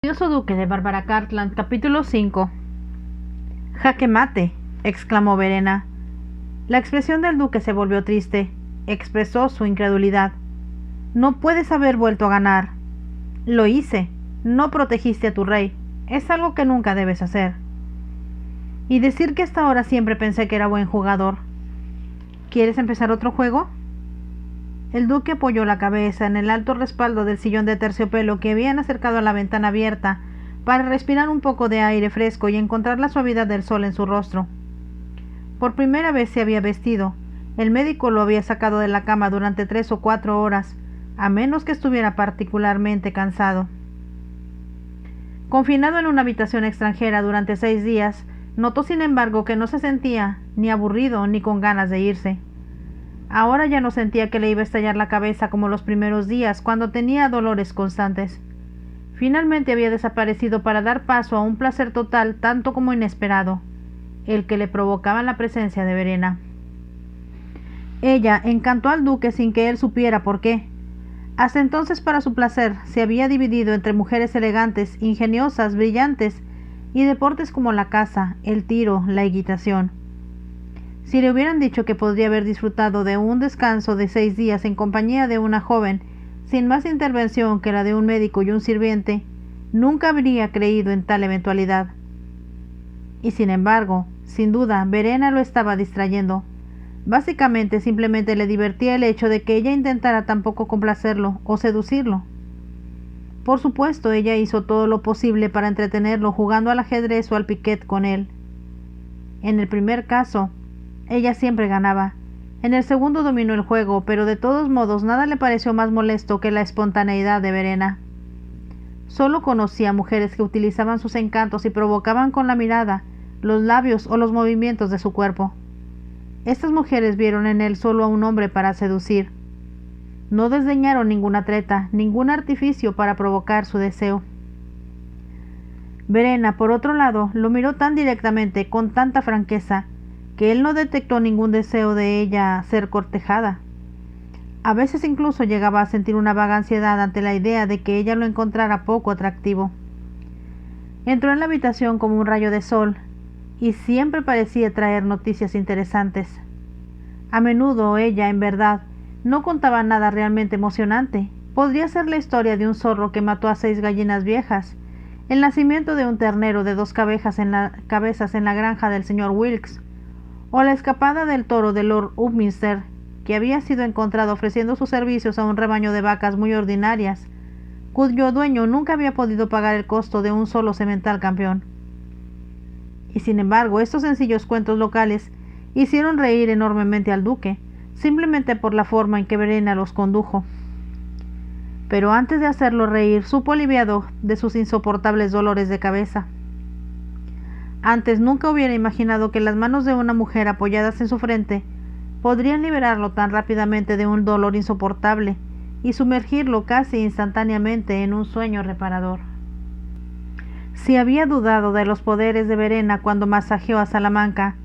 Glorioso duque de Bárbara Cartland, capítulo 5. Jaque mate, exclamó Verena. La expresión del duque se volvió triste. Expresó su incredulidad. No puedes haber vuelto a ganar. Lo hice. No protegiste a tu rey. Es algo que nunca debes hacer. Y decir que hasta ahora siempre pensé que era buen jugador. ¿Quieres empezar otro juego? El duque apoyó la cabeza en el alto respaldo del sillón de terciopelo que habían acercado a la ventana abierta para respirar un poco de aire fresco y encontrar la suavidad del sol en su rostro. Por primera vez se había vestido. El médico lo había sacado de la cama durante 3 o 4 horas, a menos que estuviera particularmente cansado. Confinado en una habitación extranjera durante 6 días, notó sin embargo que no se sentía ni aburrido ni con ganas de irse. Ahora ya no sentía que le iba a estallar la cabeza como los primeros días, cuando tenía dolores constantes. Finalmente había desaparecido para dar paso a un placer total tanto como inesperado, el que le provocaba la presencia de Verena. Ella encantó al duque sin que él supiera por qué. Hasta entonces, para su placer, se había dividido entre mujeres elegantes, ingeniosas, brillantes y deportes como la caza, el tiro, la equitación. Si le hubieran dicho que podría haber disfrutado de un descanso de 6 días en compañía de una joven, sin más intervención que la de un médico y un sirviente, nunca habría creído en tal eventualidad. Y sin embargo, sin duda, Verena lo estaba distrayendo. Básicamente, simplemente le divertía el hecho de que ella intentara tampoco complacerlo o seducirlo. Por supuesto, ella hizo todo lo posible para entretenerlo jugando al ajedrez o al piquet con él. En el primer caso, ella siempre ganaba. En el segundo dominó el juego, pero de todos modos nada le pareció más molesto que la espontaneidad de Verena. Solo conocía mujeres que utilizaban sus encantos y provocaban con la mirada, los labios o los movimientos de su cuerpo. Estas mujeres vieron en él solo a un hombre para seducir. No desdeñaron ninguna treta, ningún artificio para provocar su deseo. Verena, por otro lado, lo miró tan directamente, con tanta franqueza, que él no detectó ningún deseo de ella ser cortejada. A veces incluso llegaba a sentir una vaga ansiedad ante la idea de que ella lo encontrara poco atractivo. Entró en la habitación como un rayo de sol, y siempre parecía traer noticias interesantes. A menudo ella, en verdad, no contaba nada realmente emocionante. Podría ser la historia de un zorro que mató a 6 gallinas viejas, el nacimiento de un ternero de 2 cabezas en la granja del señor Wilkes, o la escapada del toro de Lord Upminster, que había sido encontrado ofreciendo sus servicios a un rebaño de vacas muy ordinarias, cuyo dueño nunca había podido pagar el costo de un solo semental campeón. Y sin embargo, estos sencillos cuentos locales hicieron reír enormemente al duque, simplemente por la forma en que Verena los condujo. Pero antes de hacerlo reír, supo aliviado de sus insoportables dolores de cabeza. Antes nunca hubiera imaginado que las manos de una mujer apoyadas en su frente podrían liberarlo tan rápidamente de un dolor insoportable y sumergirlo casi instantáneamente en un sueño reparador. Si había dudado de los poderes de Verena cuando masajeó a Salamanca,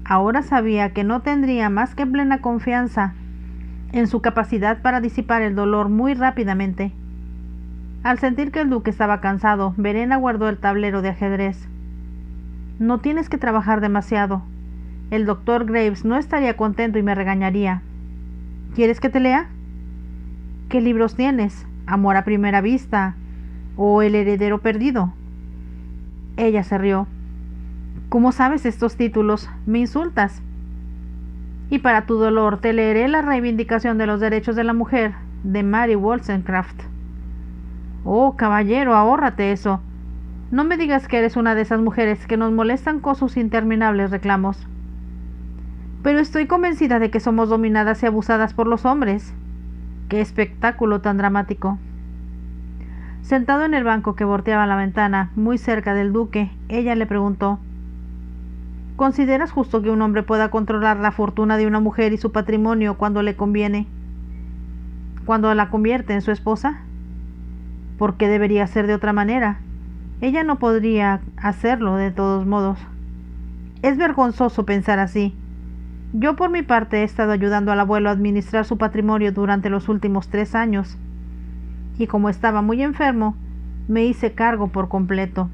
ahora sabía que no tendría más que plena confianza en su capacidad para disipar el dolor muy rápidamente. Al sentir que el duque estaba cansado, Verena guardó el tablero de ajedrez. No tienes que trabajar demasiado. El doctor Graves no estaría contento y me regañaría. ¿Quieres que te lea? ¿Qué libros tienes? ¿Amor a primera vista? ¿O El heredero perdido? Ella se rió. ¿Cómo sabes estos títulos? ¿Me insultas? Y para tu dolor te leeré La reivindicación de los derechos de la mujer, de Mary Wollstonecraft. Oh, caballero, ahórrate eso. No me digas que eres una de esas mujeres que nos molestan con sus interminables reclamos. Pero estoy convencida de que somos dominadas y abusadas por los hombres. ¡Qué espectáculo tan dramático! Sentado en el banco que bordeaba la ventana, muy cerca del duque, ella le preguntó: ¿Consideras justo que un hombre pueda controlar la fortuna de una mujer y su patrimonio cuando le conviene? ¿Cuando la convierte en su esposa? ¿Por qué debería ser de otra manera? Ella no podría hacerlo de todos modos. Es vergonzoso pensar así. Yo por mi parte he estado ayudando al abuelo a administrar su patrimonio durante los últimos 3 años, y como estaba muy enfermo, Me hice cargo por completo.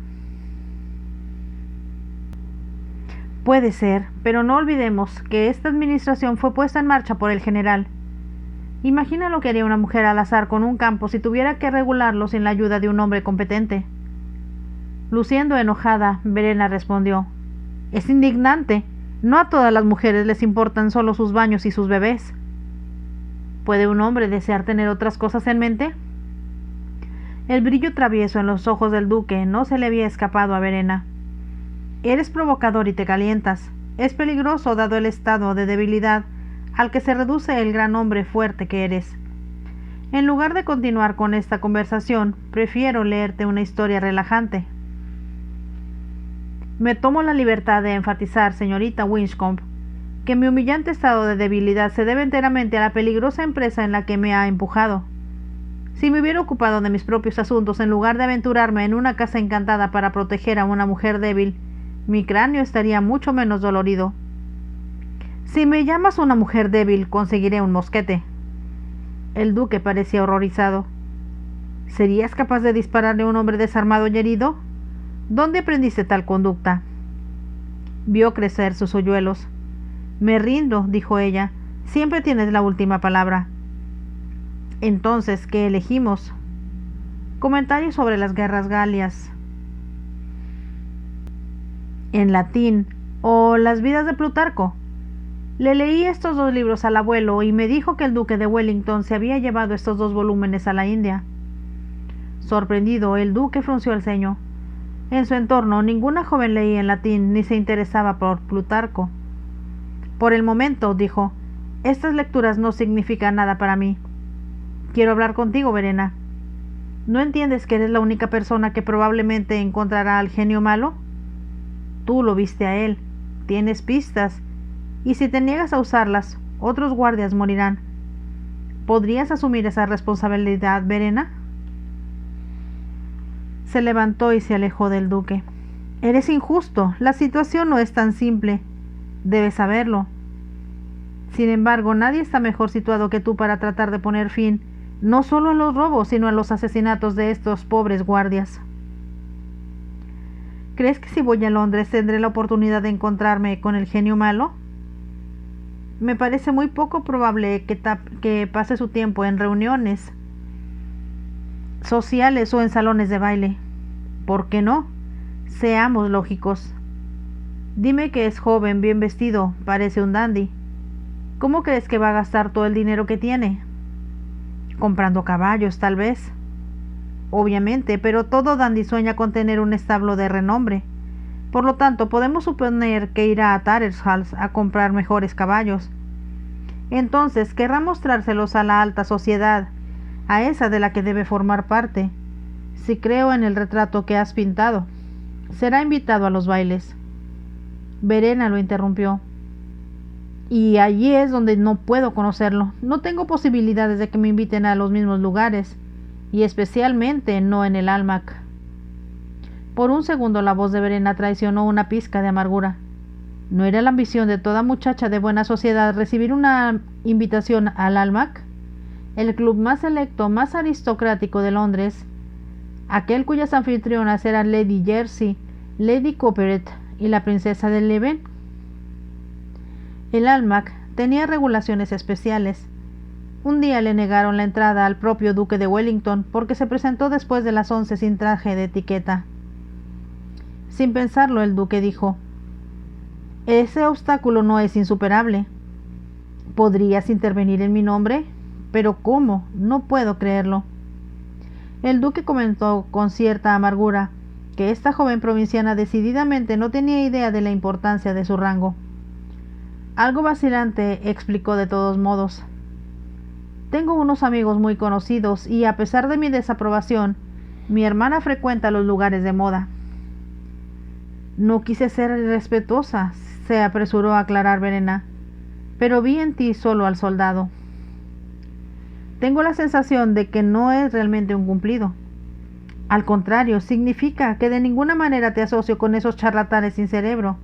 Puede ser, pero no olvidemos que esta administración fue puesta en marcha por el general. Imagina lo que haría una mujer al azar con un campo si tuviera que regularlo sin la ayuda de un hombre competente. Luciendo enojada, Verena respondió: «Es indignante. No a todas las mujeres les importan solo sus baños y sus bebés». ¿Puede un hombre desear tener otras cosas en mente? El brillo travieso en los ojos del duque no se le había escapado a Verena. «Eres provocador y te calientas. Es peligroso dado el estado de debilidad al que se reduce el gran hombre fuerte que eres. En lugar de continuar con esta conversación, prefiero leerte una historia relajante». Me tomo la libertad de enfatizar, señorita Winscombe, que mi humillante estado de debilidad se debe enteramente a la peligrosa empresa en la que me ha empujado. Si me hubiera ocupado de mis propios asuntos en lugar de aventurarme en una casa encantada para proteger a una mujer débil, mi cráneo estaría mucho menos dolorido. Si me llamas una mujer débil, conseguiré un mosquete. El duque parecía horrorizado. ¿Serías capaz de dispararle a un hombre desarmado y herido? ¿Dónde aprendiste tal conducta? Vio crecer sus hoyuelos. Me rindo, dijo ella. Siempre tienes la última palabra. Entonces, ¿qué elegimos? Comentarios sobre las guerras galias en latín, o Las vidas de Plutarco. Le leí estos dos libros al abuelo y me dijo que el duque de Wellington se había llevado estos 2 volúmenes a la India. Sorprendido, el duque frunció el ceño. En su entorno ninguna joven leía en latín ni se interesaba por Plutarco. Por el momento, dijo, estas lecturas no significan nada para mí. Quiero hablar contigo, Verena. ¿No entiendes que eres la única persona que probablemente encontrará al genio malo? Tú lo viste a él, tienes pistas, y si te niegas a usarlas, otros guardias morirán. ¿Podrías asumir esa responsabilidad, Verena? Se levantó y se alejó del duque. Eres injusto, la situación no es tan simple. Debes saberlo. Sin embargo, nadie está mejor situado que tú para tratar de poner fin, no solo a los robos, sino a los asesinatos de estos pobres guardias. ¿Crees que si voy a Londres tendré la oportunidad de encontrarme con el genio malo? Me parece muy poco probable que pase su tiempo en reuniones sociales o en salones de baile. ¿Por qué no? Seamos lógicos. Dime que es joven, bien vestido, parece un dandy. ¿Cómo crees que va a gastar todo el dinero que tiene? Comprando caballos, tal vez. Obviamente, pero todo dandy sueña con tener un establo de renombre. Por lo tanto, podemos suponer que irá a Tattersall a comprar mejores caballos. Entonces, querrá mostrárselos a la alta sociedad, a esa de la que debe formar parte. Si creo en el retrato que has pintado, será invitado a los bailes. Verena lo interrumpió. Y allí es donde no puedo conocerlo. No tengo posibilidades de que me inviten a los mismos lugares, y especialmente no en el Almack. Por un segundo la voz de Verena traicionó una pizca de amargura. ¿No era la ambición de toda muchacha de buena sociedad recibir una invitación al Almack, el club más selecto, más aristocrático de Londres, aquel cuyas anfitrionas eran Lady Jersey, Lady Cooperet y la princesa de Leven? El Almack tenía regulaciones especiales. Un día le negaron la entrada al propio duque de Wellington porque se presentó después de las 11 sin traje de etiqueta. Sin pensarlo, el duque dijo: «Ese obstáculo no es insuperable. ¿Podrías intervenir en mi nombre? Pero ¿cómo? No puedo creerlo». El duque comentó con cierta amargura que esta joven provinciana decididamente no tenía idea de la importancia de su rango. Algo vacilante, explicó de todos modos: «Tengo unos amigos muy conocidos y, a pesar de mi desaprobación, mi hermana frecuenta los lugares de moda». «No quise ser irrespetuosa», se apresuró a aclarar Verena, «pero vi en ti solo al soldado». «Tengo la sensación de que no es realmente un cumplido. Al contrario, significa que de ninguna manera te asocio con esos charlatanes sin cerebro.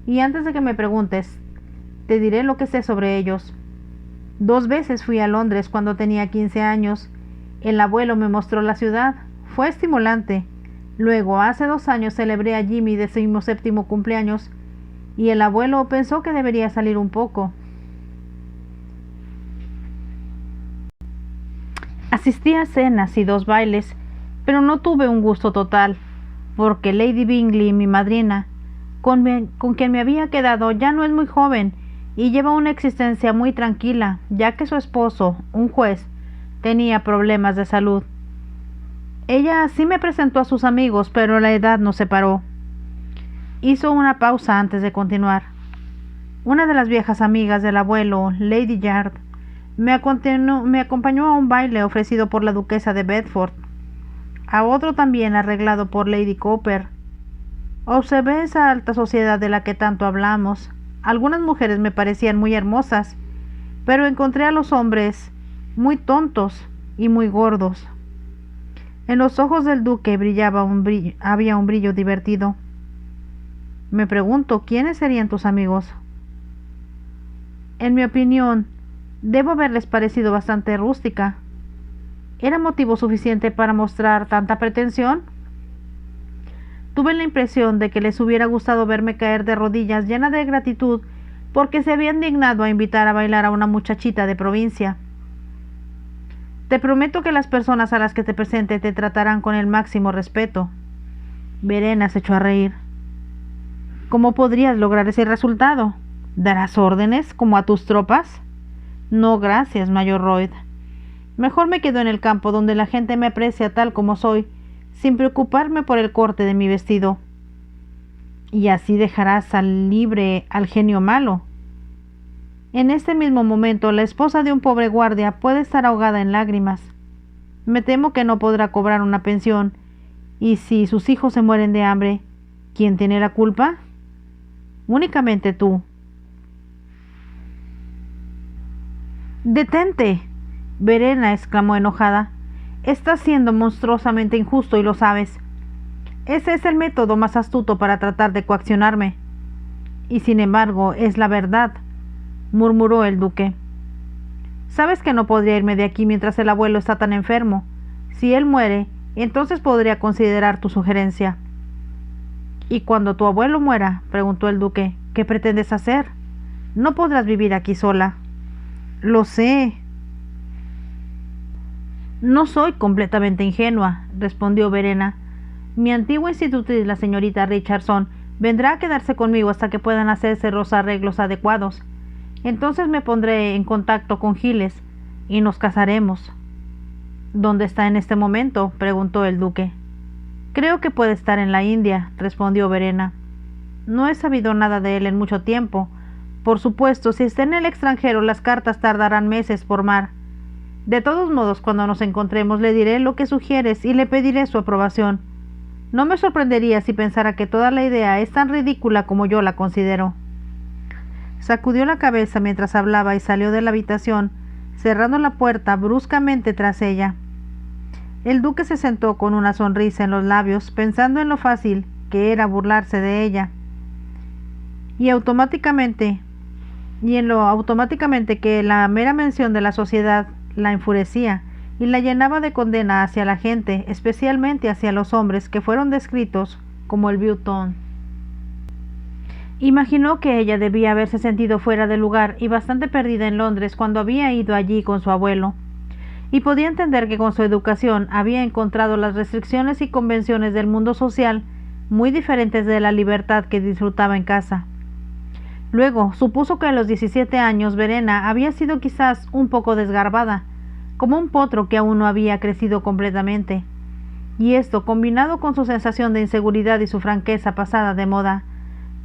Y antes de que me preguntes, te diré lo que sé sobre ellos. 2 veces fui a Londres cuando tenía 15 años. El abuelo me mostró la ciudad. Fue estimulante. Luego, hace 2 años celebré a Jimmy 17º cumpleaños y el abuelo pensó que debería salir un poco. Asistí a cenas y 2 bailes, pero no tuve un gusto total, porque Lady Bingley, mi madrina, con quien me había quedado, ya no es muy joven y lleva una existencia muy tranquila, ya que su esposo, un juez, tenía problemas de salud. Ella sí me presentó a sus amigos, pero la edad nos separó. Hizo una pausa antes de continuar. Una de las viejas amigas del abuelo, Lady Yard, me acompañó a un baile ofrecido por la duquesa de Bedford, a otro también arreglado por Lady Cooper. Observé esa alta sociedad de la que tanto hablamos. Algunas mujeres me parecían muy hermosas, pero encontré a los hombres muy tontos y muy gordos. En los ojos del duque había un brillo divertido. Me pregunto, ¿quiénes serían tus amigos? En mi opinión, debo haberles parecido bastante rústica. ¿Era motivo suficiente para mostrar tanta pretensión? Tuve la impresión de que les hubiera gustado verme caer de rodillas llena de gratitud porque se habían dignado a invitar a bailar a una muchachita de provincia. Te prometo que las personas a las que te presente te tratarán con el máximo respeto. Verena se echó a reír. ¿Cómo podrías lograr ese resultado? ¿Darás órdenes como a tus tropas? No, gracias, Mayor Royd. Mejor me quedo en el campo donde la gente me aprecia tal como soy, sin preocuparme por el corte de mi vestido. Y así dejarás libre al genio malo. En este mismo momento, la esposa de un pobre guardia puede estar ahogada en lágrimas. Me temo que no podrá cobrar una pensión, y si sus hijos se mueren de hambre, ¿quién tiene la culpa? Únicamente tú. ¡Detente! Verena exclamó enojada. Estás siendo monstruosamente injusto y lo sabes. Ese es el método más astuto para tratar de coaccionarme. Y sin embargo, es la verdad, murmuró el duque. Sabes que no podría irme de aquí mientras el abuelo está tan enfermo. Si él muere, entonces podría considerar tu sugerencia. ¿Y cuando tu abuelo muera? Preguntó el duque. ¿Qué pretendes hacer? No podrás vivir aquí sola. Lo sé. No soy completamente ingenua, respondió Verena. Mi antigua institutriz, la señorita Richardson, vendrá a quedarse conmigo hasta que puedan hacerse los arreglos adecuados. Entonces me pondré en contacto con Giles y nos casaremos. ¿Dónde está en este momento?, preguntó el duque. Creo que puede estar en la India, respondió Verena. No he sabido nada de él en mucho tiempo. Por supuesto, si está en el extranjero, las cartas tardarán meses por mar. De todos modos, cuando nos encontremos, le diré lo que sugieres y le pediré su aprobación. No me sorprendería si pensara que toda la idea es tan ridícula como yo la considero. Sacudió la cabeza mientras hablaba y salió de la habitación, cerrando la puerta bruscamente tras ella. El duque se sentó con una sonrisa en los labios, pensando en lo fácil que era burlarse de ella, y en lo automáticamente que la mera mención de la sociedad la enfurecía y la llenaba de condena hacia la gente, especialmente hacia los hombres que fueron descritos como el Button. Imaginó que ella debía haberse sentido fuera de lugar y bastante perdida en Londres cuando había ido allí con su abuelo, y podía entender que con su educación había encontrado las restricciones y convenciones del mundo social muy diferentes de la libertad que disfrutaba en casa. Luego supuso que a los 17 años Verena había sido quizás un poco desgarbada, como un potro que aún no había crecido completamente, y esto, combinado con su sensación de inseguridad y su franqueza pasada de moda,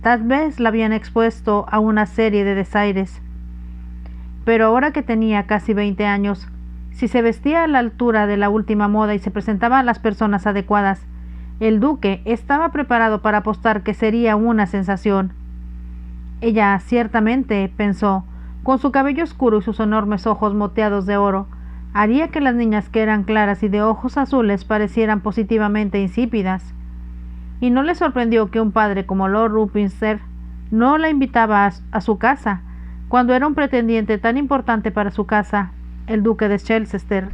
tal vez la habían expuesto a una serie de desaires. Pero ahora que tenía casi 20 años, si se vestía a la altura de la última moda y se presentaba a las personas adecuadas, el duque estaba preparado para apostar que sería una sensación. Ella ciertamente, pensó, con su cabello oscuro y sus enormes ojos moteados de oro, haría que las niñas que eran claras y de ojos azules parecieran positivamente insípidas. Y no le sorprendió que un padre como Lord Ruppinster no la invitaba a su casa, cuando era un pretendiente tan importante para su casa, el duque de Chelsester.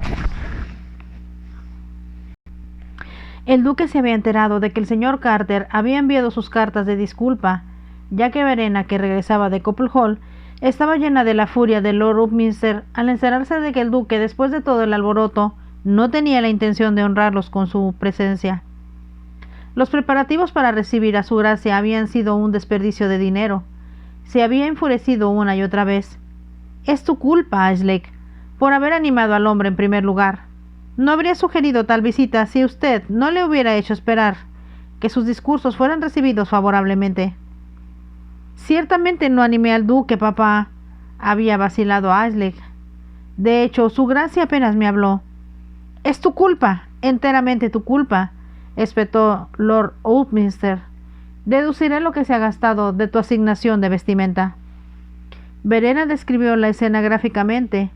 El duque se había enterado de que el señor Carter había enviado sus cartas de disculpa, ya que Verena, que regresaba de Copple Hall, estaba llena de la furia de Lord Upminster al enterarse de que el duque, después de todo el alboroto, no tenía la intención de honrarlos con su presencia. Los preparativos para recibir a su gracia habían sido un desperdicio de dinero. Se había enfurecido una y otra vez. «Es tu culpa, Ashleigh, por haber animado al hombre en primer lugar. No habría sugerido tal visita si usted no le hubiera hecho esperar que sus discursos fueran recibidos favorablemente». «Ciertamente no animé al duque, papá», había vacilado Ashleigh. «De hecho, su gracia apenas me habló». «Es tu culpa, enteramente tu culpa», espetó Lord Upminster. «Deduciré lo que se ha gastado de tu asignación de vestimenta». Verena describió la escena gráficamente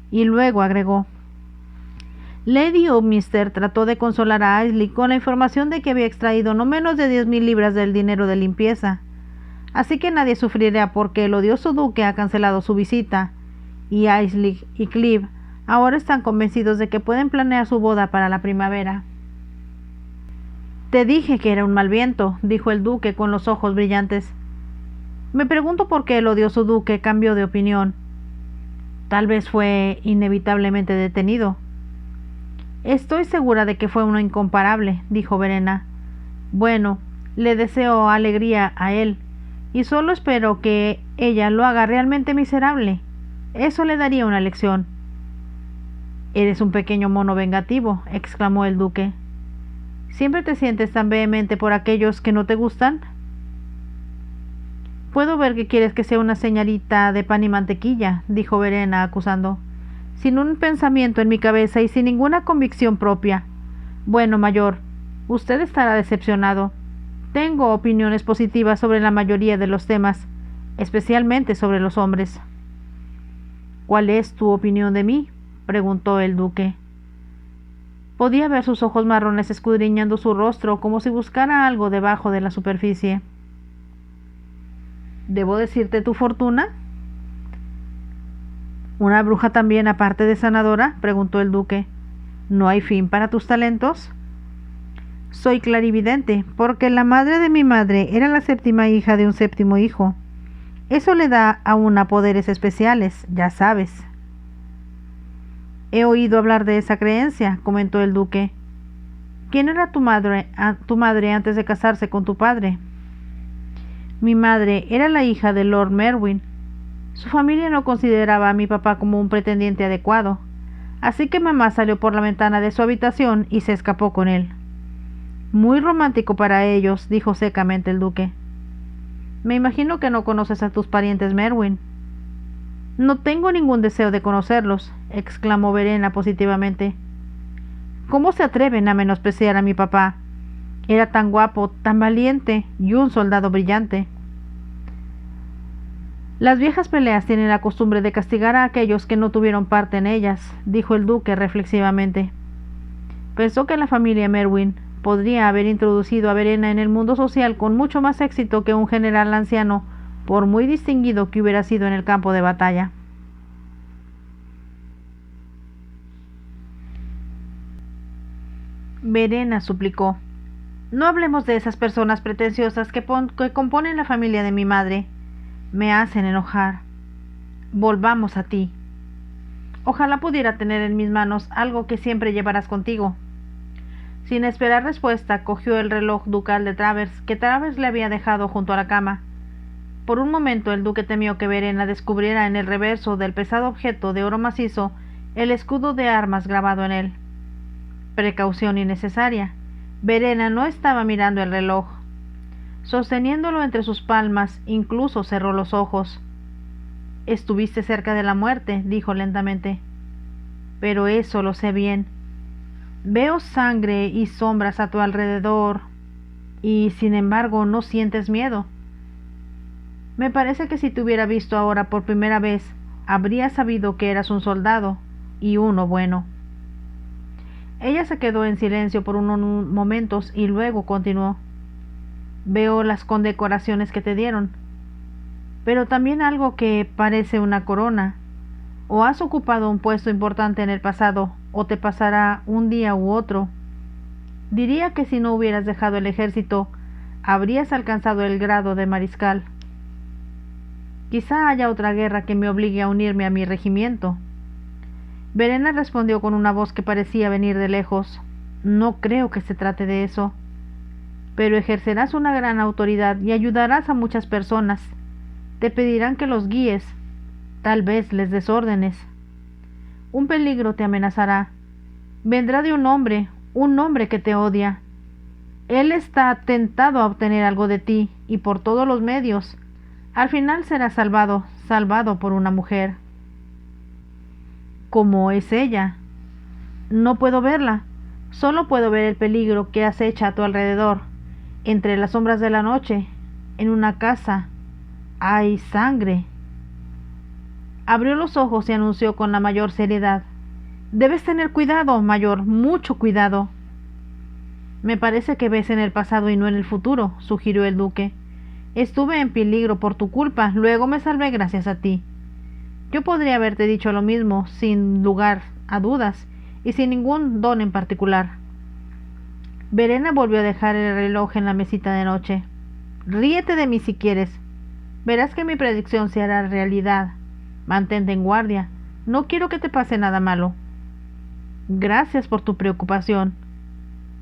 y luego agregó: Lady Upminster trató de consolar a Ashleigh con la información de que había extraído no menos de 10,000 libras del dinero de limpieza, así que nadie sufrirá porque el odioso duque ha cancelado su visita, y Ashleigh y Clive ahora están convencidos de que pueden planear su boda para la primavera. «Te dije que era un mal viento», dijo el duque con los ojos brillantes. «Me pregunto por qué el odioso duque cambió de opinión. Tal vez fue inevitablemente detenido». «Estoy segura de que fue uno incomparable», dijo Verena. «Bueno, le deseo alegría a él, y solo espero que ella lo haga realmente miserable. Eso le daría una lección». «Eres un pequeño mono vengativo», exclamó el duque. «¿Siempre te sientes tan vehemente por aquellos que no te gustan?» «Puedo ver que quieres que sea una señorita de pan y mantequilla», dijo Verena acusando, «sin un pensamiento en mi cabeza y sin ninguna convicción propia. Bueno, mayor, usted estará decepcionado. Tengo opiniones positivas sobre la mayoría de los temas, especialmente sobre los hombres». «¿Cuál es tu opinión de mí?», preguntó el duque. Podía ver sus ojos marrones escudriñando su rostro como si buscara algo debajo de la superficie. «¿Debo decirte tu fortuna?» «¿Una bruja también aparte de sanadora?», preguntó el duque. «¿No hay fin para tus talentos?» «Soy clarividente, porque la madre de mi madre era la séptima hija de un séptimo hijo. Eso le da a una poderes especiales, ya sabes». «He oído hablar de esa creencia», comentó el duque. «¿Quién era tu madre antes de casarse con tu padre?» «Mi madre era la hija de Lord Merwin. Su familia no consideraba a mi papá como un pretendiente adecuado, así que mamá salió por la ventana de su habitación y se escapó con él». «Muy romántico para ellos», dijo secamente el duque. «Me imagino que no conoces a tus parientes Merwin». «No tengo ningún deseo de conocerlos», exclamó Verena positivamente. «¿Cómo se atreven a menospreciar a mi papá? Era tan guapo, tan valiente y un soldado brillante». «Las viejas peleas tienen la costumbre de castigar a aquellos que no tuvieron parte en ellas», dijo el duque reflexivamente. Pensó que la familia Merwin podría haber introducido a Verena en el mundo social con mucho más éxito que un general anciano, por muy distinguido que hubiera sido en el campo de batalla. Verena suplicó: «No hablemos de esas personas pretenciosas que componen la familia de mi madre. Me hacen enojar. Volvamos a ti. Ojalá pudiera tener en mis manos algo que siempre llevarás contigo». Sin esperar respuesta, cogió el reloj ducal de Travers, que Travers le había dejado junto a la cama. Por un momento el duque temió que Verena descubriera en el reverso del pesado objeto de oro macizo el escudo de armas grabado en él. Precaución innecesaria. Verena no estaba mirando el reloj. Sosteniéndolo entre sus palmas, incluso cerró los ojos. «Estuviste cerca de la muerte», dijo lentamente. «Pero eso lo sé bien. Veo sangre y sombras a tu alrededor, y sin embargo no sientes miedo. Me parece que si te hubiera visto ahora por primera vez, habrías sabido que eras un soldado, y uno bueno». Ella se quedó en silencio por unos momentos y luego continuó: «Veo las condecoraciones que te dieron, pero también algo que parece una corona. O has ocupado un puesto importante en el pasado, o te pasará un día u otro. Diría que si no hubieras dejado el ejército, habrías alcanzado el grado de mariscal. Quizá haya otra guerra que me obligue a unirme a mi regimiento. Verena respondió con una voz que parecía venir de lejos. No creo que se trate de eso. Pero ejercerás una gran autoridad y ayudarás a muchas personas. Te pedirán que los guíes, tal vez les des órdenes. Un peligro te amenazará. Vendrá de un hombre que te odia. Él está tentado a obtener algo de ti, y por todos los medios. Al final serás salvado por una mujer. ¿Cómo es ella? No puedo verla. Solo puedo ver el peligro que acecha a tu alrededor. Entre las sombras de la noche, en una casa, hay sangre. Abrió los ojos y anunció con la mayor seriedad. Debes tener cuidado, mayor, mucho cuidado. Me parece que ves en el pasado y no en el futuro, sugirió el duque. Estuve en peligro por tu culpa, luego me salvé gracias a ti. Yo podría haberte dicho lo mismo, sin lugar a dudas, y sin ningún don en particular. Verena volvió a dejar el reloj en la mesita de noche. Ríete de mí si quieres. Verás que mi predicción se hará realidad. Mantente en guardia. No quiero que te pase nada malo. Gracias por tu preocupación.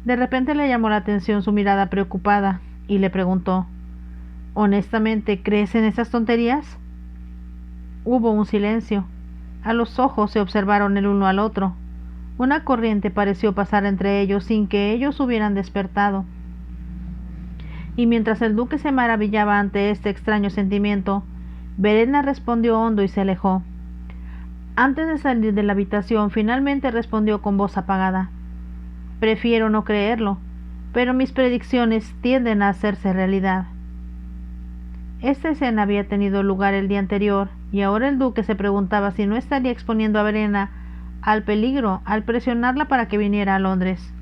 De repente le llamó la atención su mirada preocupada y le preguntó: ¿Honestamente crees en esas tonterías? Hubo un silencio. A los ojos se observaron el uno al otro. Una corriente pareció pasar entre ellos sin que ellos hubieran despertado. Y mientras el duque se maravillaba ante este extraño sentimiento, Verena respondió hondo y se alejó. Antes de salir de la habitación, finalmente respondió con voz apagada: Prefiero no creerlo, pero mis predicciones tienden a hacerse realidad. Esta escena había tenido lugar el día anterior, y ahora el duque se preguntaba si no estaría exponiendo a Verena al peligro al presionarla para que viniera a Londres.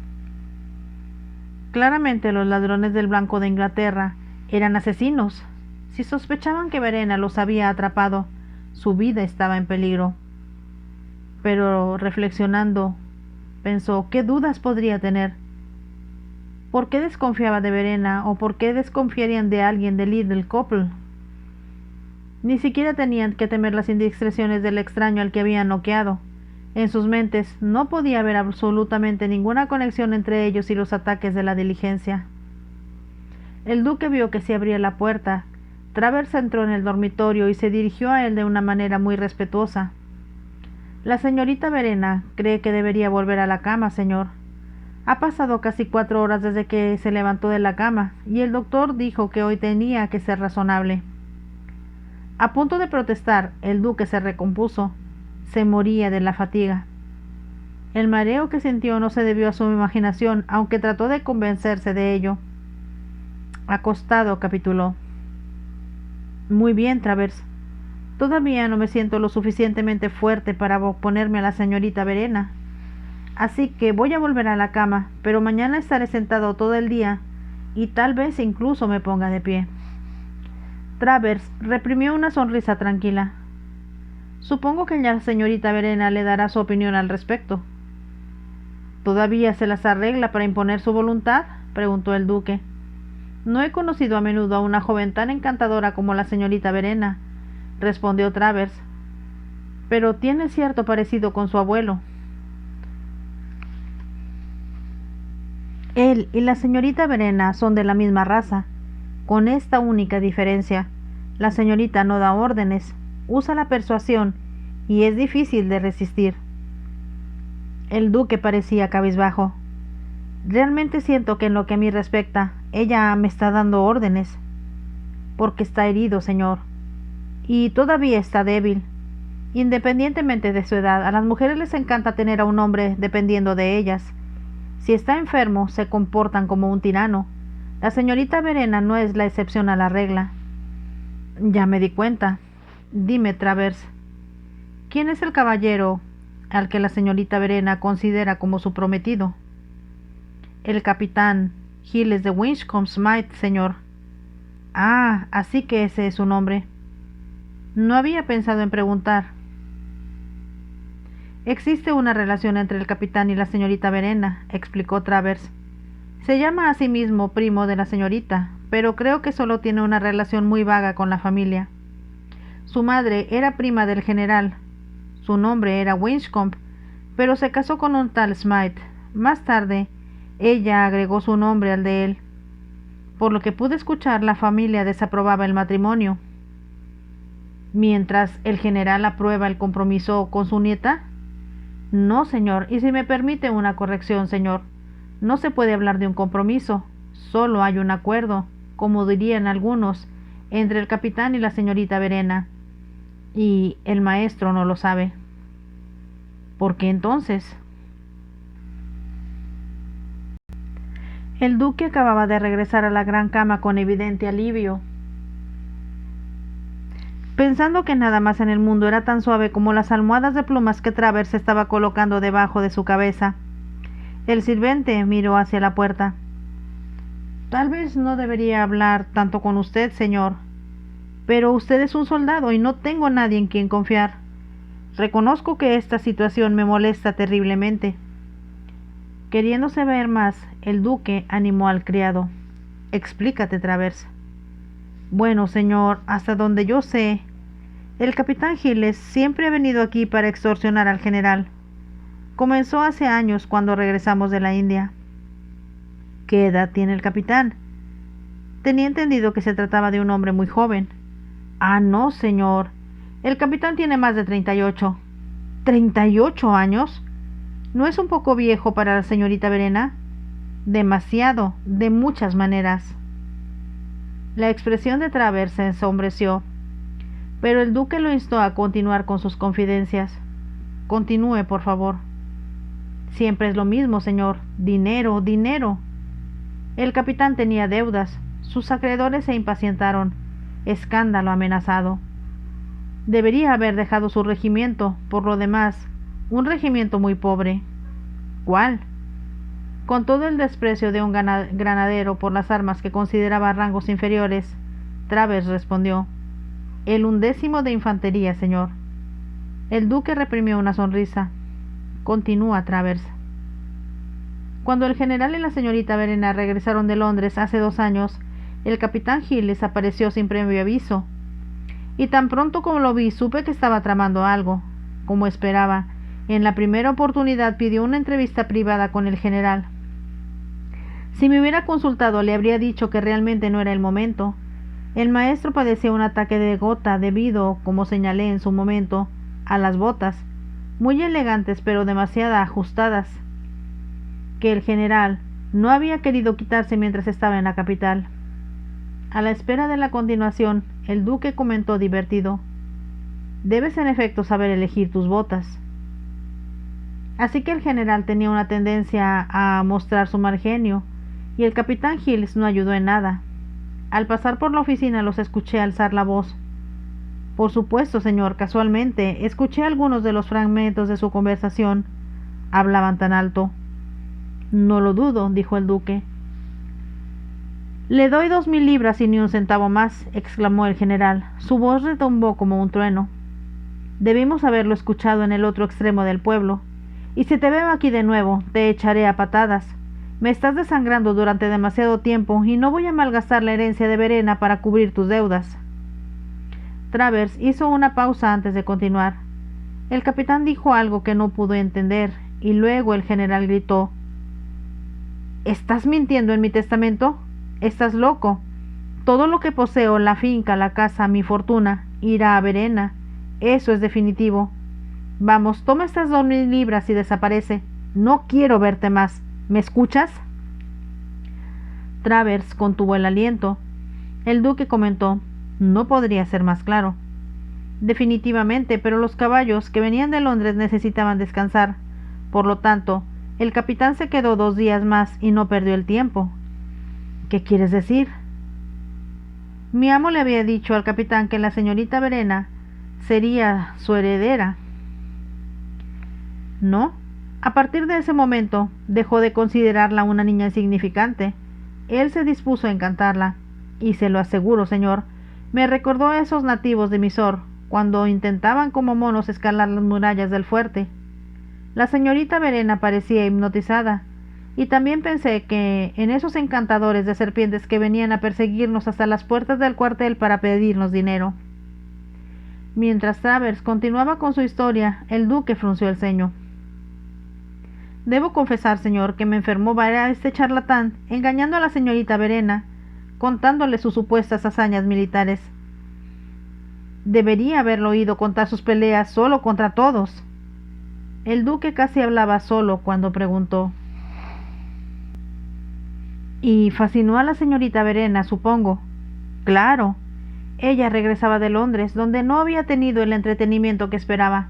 Claramente los ladrones del Banco de Inglaterra eran asesinos. Si sospechaban que Verena los había atrapado, su vida estaba en peligro. Pero reflexionando, pensó, ¿qué dudas podría tener? ¿Por qué desconfiaba de Verena o por qué desconfiarían de alguien de Little Couple? Ni siquiera tenían que temer las indiscreciones del extraño al que habían noqueado. En sus mentes no podía haber absolutamente ninguna conexión entre ellos y los ataques de la diligencia. El duque vio que se abría la puerta. Travers entró en el dormitorio y se dirigió a él de una manera muy respetuosa. La señorita Verena cree que debería volver a la cama, señor. Ha pasado casi 4 horas desde que se levantó de la cama, y el doctor dijo que hoy tenía que ser razonable. A punto de protestar, el duque se recompuso. Se moría de la fatiga. El mareo que sintió no se debió a su imaginación, aunque trató de convencerse de ello. Acostado, capituló. Muy bien, Travers. Todavía no me siento lo suficientemente fuerte para oponerme a la señorita Verena. Así que voy a volver a la cama, pero mañana estaré sentado todo el día y tal vez incluso me ponga de pie. Travers reprimió una sonrisa tranquila. Supongo que la señorita Verena le dará su opinión al respecto. ¿Todavía se las arregla para imponer su voluntad?, preguntó el duque. No he conocido a menudo a una joven tan encantadora como la señorita Verena, respondió Travers, pero tiene cierto parecido con su abuelo. Él y la señorita Verena son de la misma raza, con esta única diferencia: la señorita no da órdenes, usa la persuasión y es difícil de resistir. El duque parecía cabizbajo. Realmente siento que en lo que a mí respecta, ella me está dando órdenes. Porque está herido, señor, y todavía está débil. Independientemente de su edad, a las mujeres les encanta tener a un hombre dependiendo de ellas. Si está enfermo, se comportan como un tirano. La señorita Verena no es la excepción a la regla. Ya me di cuenta. Dime, Travers, ¿quién es el caballero al que la señorita Verena considera como su prometido? El capitán Giles de Winchcombe Smythe, señor. Ah, así que ese es su nombre. No había pensado en preguntar. Existe una relación entre el capitán y la señorita Verena, explicó Travers. Se llama a sí mismo primo de la señorita, pero creo que solo tiene una relación muy vaga con la familia. Su madre era prima del general. Su nombre era Winchcombe, pero se casó con un tal Smythe. Más tarde, ella agregó su nombre al de él. Por lo que pude escuchar, la familia desaprobaba el matrimonio. Mientras el general aprueba el compromiso con su nieta. No, señor, y si me permite una corrección, señor, no se puede hablar de un compromiso, solo hay un acuerdo, como dirían algunos, entre el capitán y la señorita Verena, y el maestro no lo sabe. ¿Por qué entonces? El duque acababa de regresar a la gran cama con evidente alivio, pensando que nada más en el mundo era tan suave como las almohadas de plumas que Travers estaba colocando debajo de su cabeza. El sirviente miró hacia la puerta. Tal vez no debería hablar tanto con usted, señor, pero usted es un soldado y no tengo nadie en quien confiar. Reconozco que esta situación me molesta terriblemente. Queriéndose ver más, el duque animó al criado. Explícate, Travers. Bueno, señor, hasta donde yo sé, el capitán Giles siempre ha venido aquí para extorsionar al general. Comenzó hace años cuando regresamos de la India. ¿Qué edad tiene el capitán? Tenía entendido que se trataba de un hombre muy joven. Ah, no, señor. El capitán tiene más de 38. ¿38 años? ¿No es un poco viejo para la señorita Verena? Demasiado, de muchas maneras. La expresión de Travers se ensombreció, pero el duque lo instó a continuar con sus confidencias. Continúe, por favor. Siempre es lo mismo, señor. Dinero, dinero. El capitán tenía deudas. Sus acreedores se impacientaron. Escándalo amenazado. Debería haber dejado su regimiento, por lo demás, un regimiento muy pobre. ¿Cuál? Con todo el desprecio de un granadero por las armas que consideraba rangos inferiores, Travers respondió: el 1º de infantería, señor. El duque reprimió una sonrisa. Continúa, Travers. Cuando el general y la señorita Verena regresaron de Londres hace 2 años, el capitán Giles apareció sin previo aviso, y tan pronto como lo vi supe que estaba tramando algo. Como esperaba, en la primera oportunidad pidió una entrevista privada con el general. Si me hubiera consultado le habría dicho que realmente no era el momento. El maestro padecía un ataque de gota debido, como señalé en su momento, a las botas, muy elegantes pero demasiado ajustadas, que el general no había querido quitarse mientras estaba en la capital. A la espera de la continuación, el duque comentó divertido: debes en efecto saber elegir tus botas. Así que el general tenía una tendencia a mostrar su mal genio, y el capitán Giles no ayudó en nada. Al pasar por la oficina los escuché alzar la voz. Por supuesto, señor, casualmente escuché algunos de los fragmentos de su conversación. Hablaban tan alto. No lo dudo, dijo el duque. Le doy 2000 libras y ni un centavo más, exclamó el general. Su voz retumbó como un trueno. Debimos haberlo escuchado en el otro extremo del pueblo. Y si te veo aquí de nuevo, te echaré a patadas. Me estás desangrando durante demasiado tiempo y no voy a malgastar la herencia de Verena para cubrir tus deudas. Travers hizo una pausa antes de continuar. El capitán dijo algo que no pudo entender, y luego el general gritó: ¿estás mintiendo en mi testamento? Estás loco. Todo lo que poseo, la finca, la casa, mi fortuna, irá a Verena. Eso es definitivo. Vamos, toma estas 2000 libras y desaparece. No quiero verte más. ¿Me escuchas? Travers contuvo el aliento. El duque comentó: no podría ser más claro. Definitivamente, pero los caballos que venían de Londres necesitaban descansar. Por lo tanto, el capitán se quedó 2 días más y no perdió el tiempo. ¿Qué quieres decir? Mi amo le había dicho al capitán que la señorita Verena sería su heredera. ¿No? A partir de ese momento dejó de considerarla una niña insignificante. Él se dispuso a encantarla, y se lo aseguro, señor, me recordó a esos nativos de Mysore, cuando intentaban como monos escalar las murallas del fuerte. La señorita Verena parecía hipnotizada, y también pensé que en esos encantadores de serpientes que venían a perseguirnos hasta las puertas del cuartel para pedirnos dinero. Mientras Travers continuaba con su historia, el duque frunció el ceño. Debo confesar, señor, que me enfermó ver a este charlatán engañando a la señorita Verena, contándole sus supuestas hazañas militares. Debería haberlo oído contar sus peleas solo contra todos. El duque casi hablaba solo cuando preguntó. Y fascinó a la señorita Verena, supongo. Claro. Ella regresaba de Londres, donde no había tenido el entretenimiento que esperaba.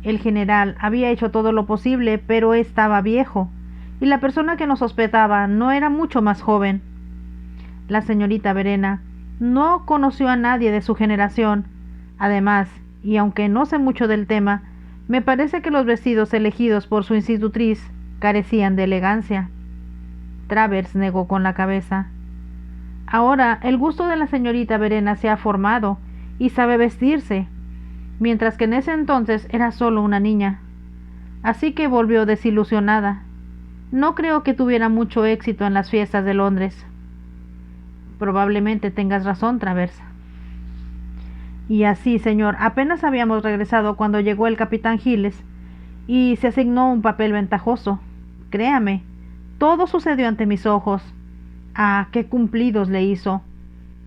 El general había hecho todo lo posible, pero estaba viejo, y la persona que nos hospedaba no era mucho más joven. La señorita Verena no conoció a nadie de su generación. Además, y aunque no sé mucho del tema, me parece que los vestidos elegidos por su institutriz carecían de elegancia. Travers negó con la cabeza. Ahora el gusto de la señorita Verena se ha formado y sabe vestirse, mientras que en ese entonces era solo una niña. Así que volvió desilusionada. No creo que tuviera mucho éxito en las fiestas de Londres. Probablemente tengas razón, Travers. Y así, señor, apenas habíamos regresado cuando llegó el capitán Giles y se asignó un papel ventajoso. Créame, todo sucedió ante mis ojos. Ah, qué cumplidos le hizo.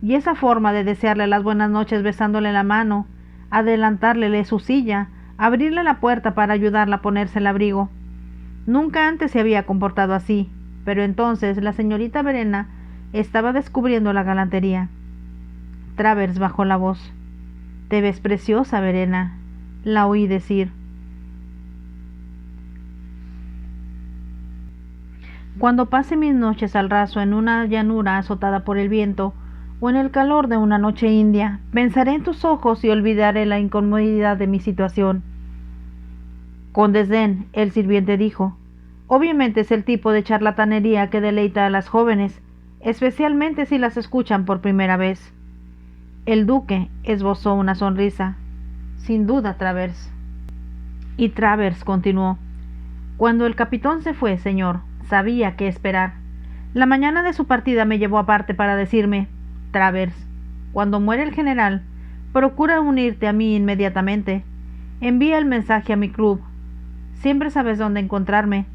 Y esa forma de desearle las buenas noches besándole la mano, adelantárlele su silla, abrirle la puerta para ayudarla a ponerse el abrigo. Nunca antes se había comportado así, pero entonces la señorita Verena estaba descubriendo la galantería. Travers bajó la voz. «Te ves preciosa, Verena», la oí decir. Cuando pase mis noches al raso en una llanura azotada por el viento, o en el calor de una noche india, pensaré en tus ojos y olvidaré la incomodidad de mi situación. Con desdén, el sirviente dijo: «Obviamente es el tipo de charlatanería que deleita a las jóvenes, especialmente si las escuchan por primera vez». El duque esbozó una sonrisa. «Sin duda, Travers». Y Travers continuó: «Cuando el capitán se fue, señor, sabía qué esperar. La mañana de su partida me llevó aparte para decirme: Travers, cuando muere el general, procura unirte a mí inmediatamente. Envía el mensaje a mi club. Siempre sabes dónde encontrarme.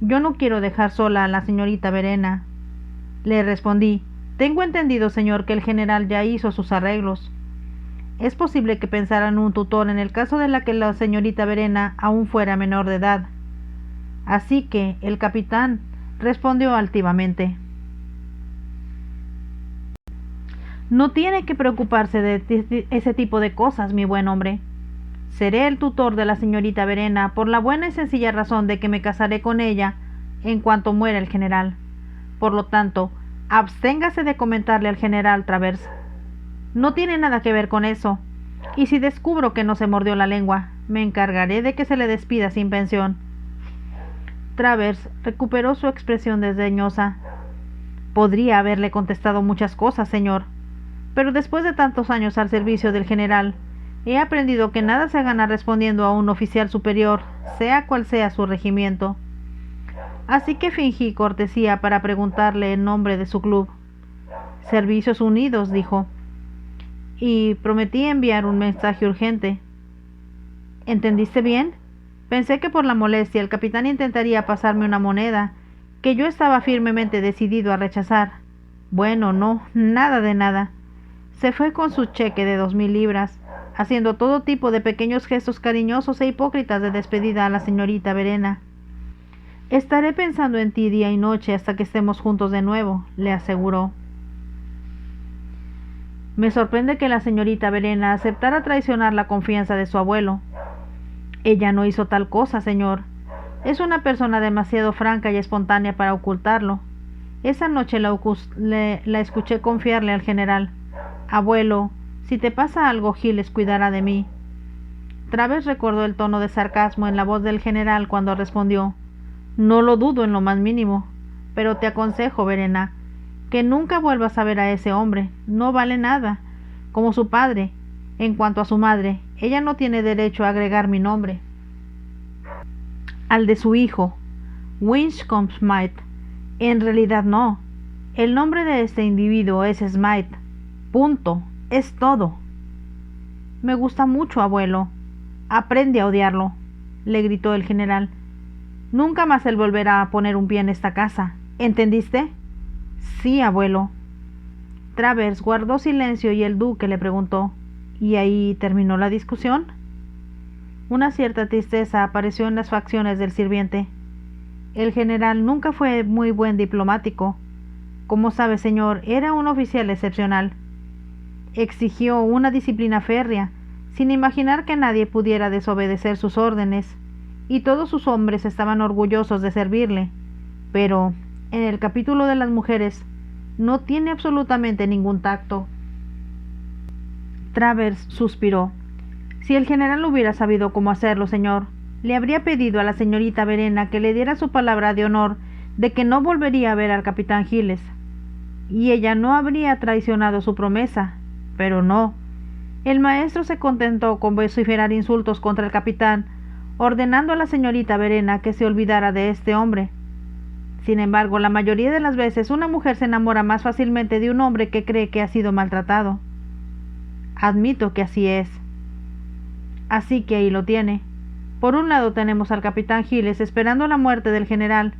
Yo no quiero dejar sola a la señorita Verena». Le respondí: «Tengo entendido, señor, que el general ya hizo sus arreglos». Es posible que pensara en un tutor en el caso de que la señorita Verena aún fuera menor de edad. Así que el capitán respondió altivamente: «No tiene que preocuparse de ese tipo de cosas, mi buen hombre. Seré el tutor de la señorita Verena por la buena y sencilla razón de que me casaré con ella en cuanto muera el general. Por lo tanto, absténgase de comentarle al general, Travers. No tiene nada que ver con eso. Y si descubro que no se mordió la lengua, me encargaré de que se le despida sin pensión». Travers recuperó su expresión desdeñosa. «Podría haberle contestado muchas cosas, señor, pero después de tantos años al servicio del general, he aprendido que nada se gana respondiendo a un oficial superior, sea cual sea su regimiento. Así que fingí cortesía para preguntarle el nombre de su club. Servicios Unidos, dijo, y prometí enviar un mensaje urgente». «¿Entendiste bien? Pensé que por la molestia el capitán intentaría pasarme una moneda, que yo estaba firmemente decidido a rechazar. Bueno, no, nada de nada. Se fue con su cheque de 2000 libras, haciendo todo tipo de pequeños gestos cariñosos e hipócritas de despedida a la señorita Verena. Estaré pensando en ti día y noche hasta que estemos juntos de nuevo», le aseguró. Me sorprende que la señorita Verena aceptara traicionar la confianza de su abuelo. Ella no hizo tal cosa, señor. Es una persona demasiado franca y espontánea para ocultarlo. Esa noche la escuché confiarle al general: «Abuelo, si te pasa algo, Giles cuidará de mí». Travers recordó el tono de sarcasmo en la voz del general cuando respondió: «No lo dudo en lo más mínimo, pero te aconsejo, Verena, que nunca vuelvas a ver a ese hombre. No vale nada. Como su padre. En cuanto a su madre, ella no tiene derecho a agregar mi nombre al de su hijo. Winscombe Smythe. En realidad no. El nombre de este individuo es Smythe. Punto. Es todo. Me gusta mucho, abuelo. Aprende a odiarlo, le gritó el general. Nunca más él volverá a poner un pie en esta casa. ¿Entendiste? Sí, abuelo. Travers guardó silencio y el duque le preguntó: ¿Y ahí terminó la discusión? Una cierta tristeza apareció en las facciones del sirviente. El general nunca fue muy buen diplomático. Como sabe, señor, era un oficial excepcional. Exigió una disciplina férrea, sin imaginar que nadie pudiera desobedecer sus órdenes, y todos sus hombres estaban orgullosos de servirle. Pero, en el capítulo de las mujeres, no tiene absolutamente ningún tacto. Travers suspiró. Si el general hubiera sabido cómo hacerlo, señor, le habría pedido a la señorita Verena que le diera su palabra de honor de que no volvería a ver al capitán Giles, y ella no habría traicionado su promesa. Pero no. El maestro se contentó con vociferar insultos contra el capitán, ordenando a la señorita Verena que se olvidara de este hombre. Sin embargo, la mayoría de las veces una mujer se enamora más fácilmente de un hombre que cree que ha sido maltratado. Admito que así es. Así que ahí lo tiene. Por un lado tenemos al capitán Giles esperando la muerte del general.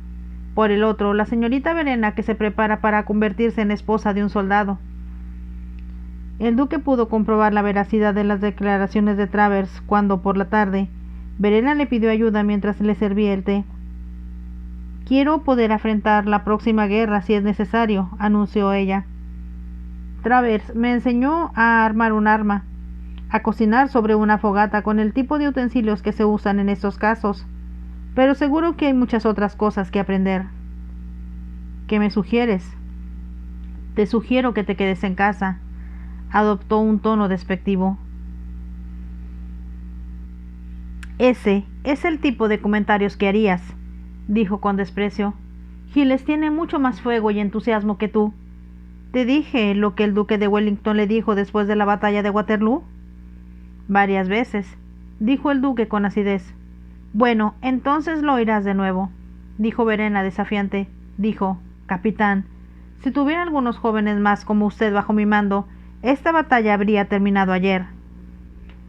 Por el otro, la señorita Verena que se prepara para convertirse en esposa de un soldado. El duque pudo comprobar la veracidad de las declaraciones de Travers cuando, por la tarde, Verena le pidió ayuda mientras le servía el té. «Quiero poder afrontar la próxima guerra si es necesario», anunció ella. «Travers me enseñó a armar un arma, a cocinar sobre una fogata con el tipo de utensilios que se usan en estos casos, pero seguro que hay muchas otras cosas que aprender». «¿Qué me sugieres?» «Te sugiero que te quedes en casa», adoptó un tono despectivo. «Ese es el tipo de comentarios que harías», dijo con desprecio. «Giles tiene mucho más fuego y entusiasmo que tú. ¿Te dije lo que el duque de Wellington le dijo después de la batalla de Waterloo?» «Varias veces», dijo el duque con acidez. «Bueno, entonces lo oirás de nuevo», dijo Verena desafiante. Dijo: «Capitán, si tuviera algunos jóvenes más como usted bajo mi mando, esta batalla habría terminado ayer».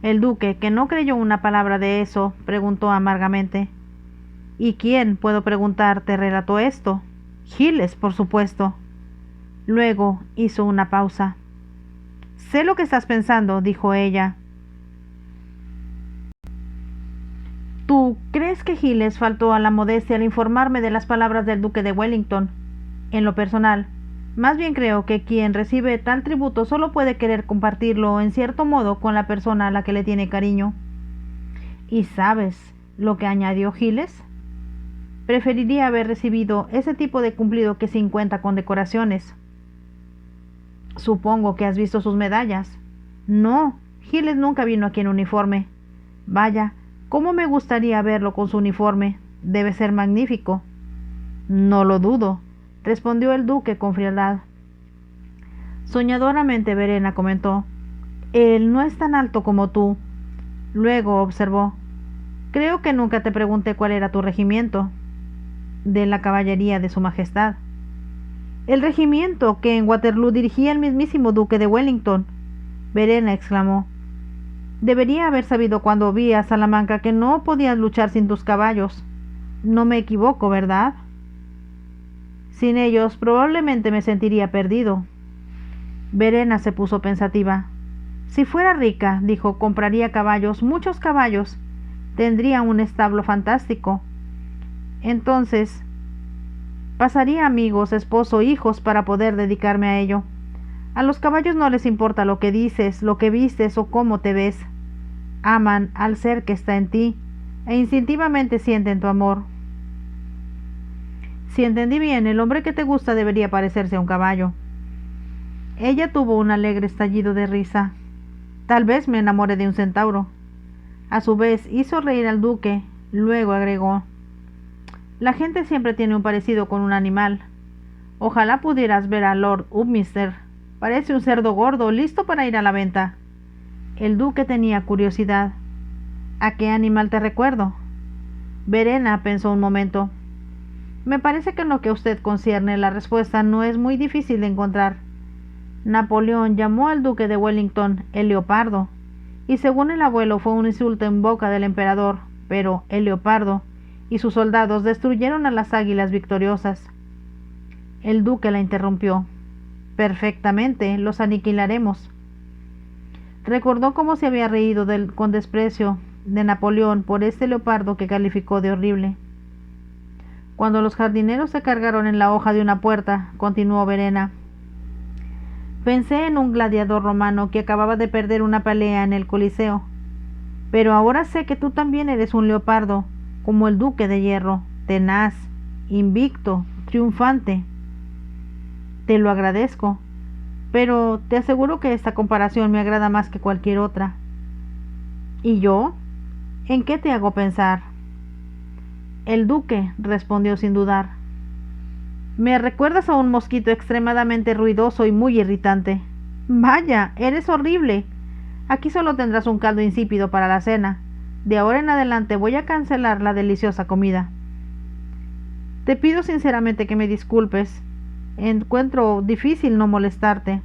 El duque, que no creyó una palabra de eso, preguntó amargamente: «¿Y quién, puedo preguntar, te relató esto?» «Giles, por supuesto». Luego hizo una pausa. «Sé lo que estás pensando», dijo ella. «¿Tú crees que Giles faltó a la modestia al informarme de las palabras del duque de Wellington? En lo personal, más bien creo que quien recibe tal tributo solo puede querer compartirlo en cierto modo con la persona a la que le tiene cariño». «¿Y sabes lo que añadió Giles? Preferiría haber recibido ese tipo de cumplido que 50 condecoraciones». «Supongo que has visto sus medallas». «No, Giles nunca vino aquí en uniforme». «Vaya, cómo me gustaría verlo con su uniforme. Debe ser magnífico». «No lo dudo», respondió el duque con frialdad. Soñadoramente Verena comentó: «Él no es tan alto como tú». Luego observó: «Creo que nunca te pregunté cuál era tu regimiento». «De la caballería de su majestad». «El regimiento que en Waterloo dirigía el mismísimo duque de Wellington», Verena exclamó. «Debería haber sabido cuando vi a Salamanca que no podías luchar sin tus caballos. No me equivoco, ¿verdad? Sin ellos probablemente me sentiría perdido». Verena se puso pensativa. «Si fuera rica», dijo, «compraría caballos, muchos caballos. Tendría un establo fantástico. Entonces pasaría amigos, esposo, hijos para poder dedicarme a ello. A los caballos no les importa lo que dices, lo que vistes o cómo te ves. Aman al ser que está en ti e instintivamente sienten tu amor. Si entendí bien, el hombre que te gusta debería parecerse a un caballo». Ella tuvo un alegre estallido de risa. «Tal vez me enamore de un centauro». A su vez hizo reír al duque. Luego agregó: «La gente siempre tiene un parecido con un animal. Ojalá pudieras ver a Lord Upminster. Parece un cerdo gordo, listo para ir a la venta». El duque tenía curiosidad. «¿A qué animal te recuerdo?» Verena pensó un momento. Me parece que en lo que a usted concierne la respuesta no es muy difícil de encontrar. Napoleón llamó al duque de Wellington el leopardo, y según el abuelo fue un insulto en boca del emperador, pero el leopardo y sus soldados destruyeron a las águilas victoriosas. El duque la interrumpió. Perfectamente, los aniquilaremos. Recordó cómo se había reído con desprecio de Napoleón por este leopardo que calificó de horrible. Cuando los jardineros se cargaron en la hoja de una puerta, continuó Verena, pensé en un gladiador romano que acababa de perder una pelea en el Coliseo. Pero ahora sé que tú también eres un leopardo, como el duque de hierro, tenaz, invicto, triunfante. Te lo agradezco, pero te aseguro que esta comparación me agrada más que cualquier otra. ¿Y yo? ¿En qué te hago pensar? El duque respondió sin dudar. Me recuerdas a un mosquito extremadamente ruidoso y muy irritante. Vaya, eres horrible. Aquí solo tendrás un caldo insípido para la cena. De ahora en adelante voy a cancelar la deliciosa comida. Te pido sinceramente que me disculpes. Encuentro difícil no molestarte.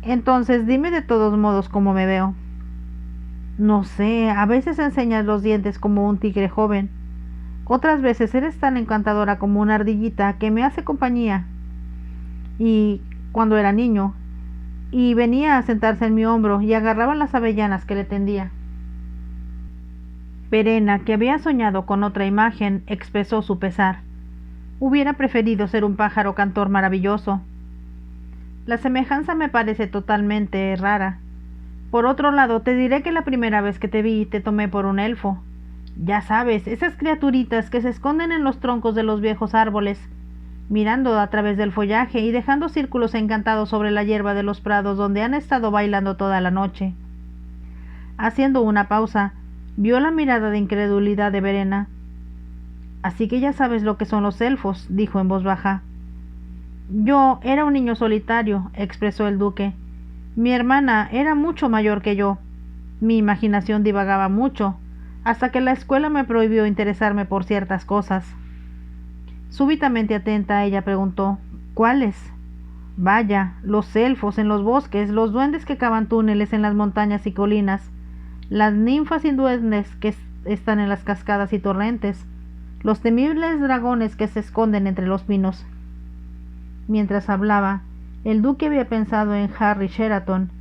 Entonces dime de todos modos cómo me veo. No sé, a veces enseñas los dientes como un tigre joven. Otras veces eres tan encantadora como una ardillita que me hace compañía. Y cuando era niño, y venía a sentarse en mi hombro y agarraba las avellanas que le tendía. Verena, que había soñado con otra imagen, expresó su pesar. Hubiera preferido ser un pájaro cantor maravilloso. La semejanza me parece totalmente rara. Por otro lado, te diré que la primera vez que te vi te tomé por un elfo. Ya sabes, esas criaturitas que se esconden en los troncos de los viejos árboles, mirando a través del follaje y dejando círculos encantados sobre la hierba de los prados donde han estado bailando toda la noche. Haciendo una pausa, vio la mirada de incredulidad de Verena. Así que ya sabes lo que son los elfos, dijo en voz baja. Yo era un niño solitario, expresó el duque. Mi hermana era mucho mayor que yo. Mi imaginación divagaba mucho, hasta que la escuela me prohibió interesarme por ciertas cosas. Súbitamente atenta, ella preguntó, ¿cuáles? Vaya, los elfos en los bosques, los duendes que cavan túneles en las montañas y colinas, las ninfas y duendes que están en las cascadas y torrentes, los temibles dragones que se esconden entre los pinos. Mientras hablaba, el duque había pensado en Harry Sheraton.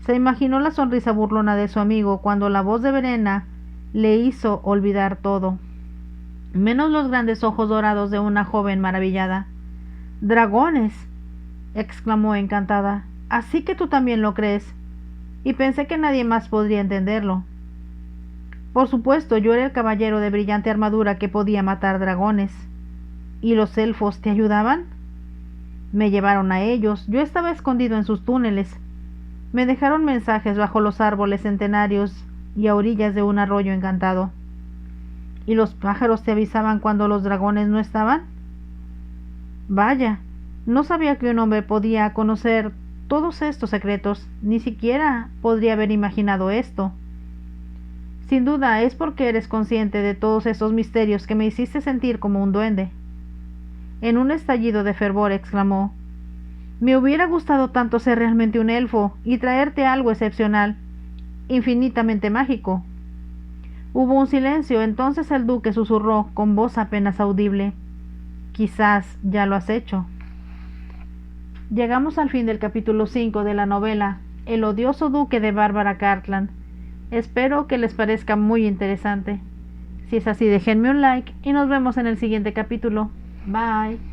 Se imaginó la sonrisa burlona de su amigo cuando la voz de Verena le hizo olvidar todo, menos los grandes ojos dorados de una joven maravillada. ¡Dragones!, exclamó encantada. «Así que tú también lo crees». Y pensé que nadie más podría entenderlo. Por supuesto, yo era el caballero de brillante armadura que podía matar dragones. ¿Y los elfos te ayudaban? Me llevaron a ellos. Yo estaba escondido en sus túneles. Me dejaron mensajes bajo los árboles centenarios y a orillas de un arroyo encantado. ¿Y los pájaros te avisaban cuando los dragones no estaban? Vaya, no sabía que un hombre podía conocer todos estos secretos, ni siquiera podría haber imaginado esto. Sin duda es porque eres consciente de todos esos misterios que me hiciste sentir como un duende. En un estallido de fervor exclamó, me hubiera gustado tanto ser realmente un elfo y traerte algo excepcional, infinitamente mágico. Hubo un silencio, entonces el duque susurró con voz apenas audible, quizás ya lo has hecho. Llegamos al fin del capítulo 5 de la novela El odioso duque de Bárbara Cartland. Espero que les parezca muy interesante. Si es así, déjenme un like y nos vemos en el siguiente capítulo. Bye.